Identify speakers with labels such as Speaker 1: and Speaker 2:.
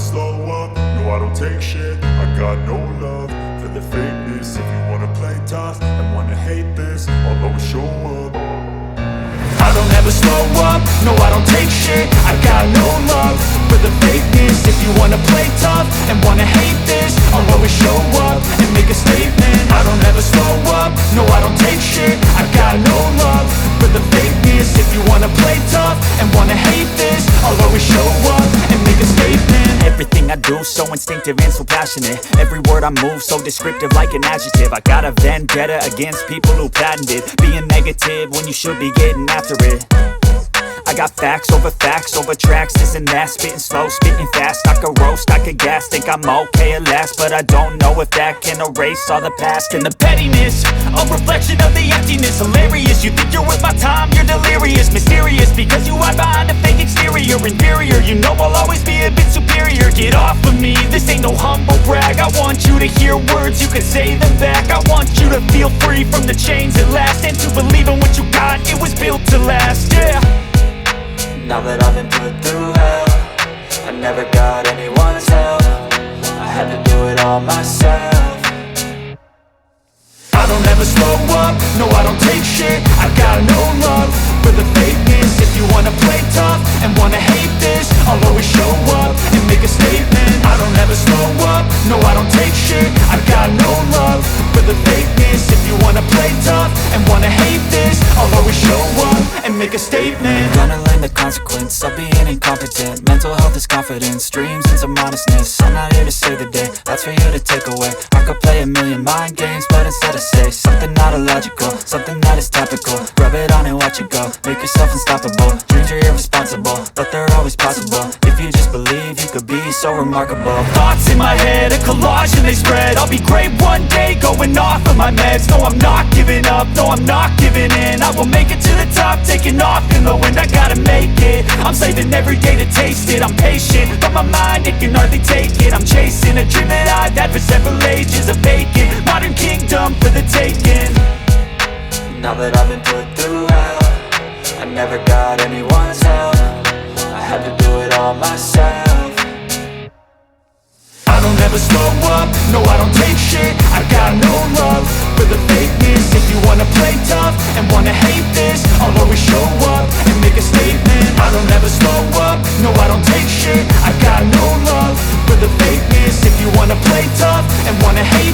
Speaker 1: slow up, no I don't take shit. I got no love for the fakeness. If you wanna play tough and wanna hate this, I'll always show up. I don't ever slow up, no I don't take shit. I got no love for the fakeness. If you wanna play tough and wanna hate this, I'll always show up and make a statement. I don't ever slow up, no I don't take shit. I got no love for the fakeness. If you wanna play tough and wanna hate this, I'll always show up and make a statement.
Speaker 2: Everything I do so instinctive and so passionate. Every word I move so descriptive like an adjective. I got a vendetta against people who patented being negative when you should be getting after it. I got facts over tracks, this and that. Spitting slow, spitting fast, I could roast, I could gas. Think I'm okay at last, but I don't know if that can erase all the past. And the pettiness, a reflection of the emptiness. Hilarious, you think you're worth my time, you're delirious. Mysterious, because you hide behind a fake exterior. Inferior, you know I'll always be a bit superior. Get off of me, this ain't no humble brag. I want you to hear words, you can say them back. I want you to feel free from the chains at last, and to believe in what you got, it was built to last, yeah.
Speaker 3: Now that I've been put through hell, I never got anyone's help. I had to do it all myself.
Speaker 1: I don't ever slow up, no I don't take shit. I got no love for the fakeness. If you wanna play tough and wanna hate this, I'll always show up and make a statement. I don't ever slow up, no I don't take shit. I got no love for the fakeness. If you wanna play tough and wanna hate this, I'll always show up and make a statement.
Speaker 3: Gonna learn the consequence of being incompetent. Mental health is confidence, dreams and some honestness. I'm not here to save the day, that's for you to take away. I could play a million mind games, but instead I say something not illogical, something that is topical. Rub it on and watch it go, make yourself unstoppable. Dreams are irresponsible, but they're always possible. If you just believe, you could be so remarkable.
Speaker 2: Thoughts in my head, a collage and they spread. I'll be great one day, going off of my meds. No, I'm not giving up, no, I'm not giving in. I will make it to the top, taking off in the wind. I gotta make it, I'm saving every day to taste it. I'm patient, but my mind, it can hardly take it. I'm chasing a dream that I've had for several ages. A vacant, modern kingdom for the taking.
Speaker 3: Now that I've been put through hell, I never got anyone's help. I had to do it all myself.
Speaker 1: I don't ever slow up, no I don't take shit. I got no love for the fakeness. If you wanna play tough and wanna hate this, I'll always show up and make a statement. I don't ever slow up, no I don't take shit. I got no love for the fakeness. If you wanna play tough and wanna hate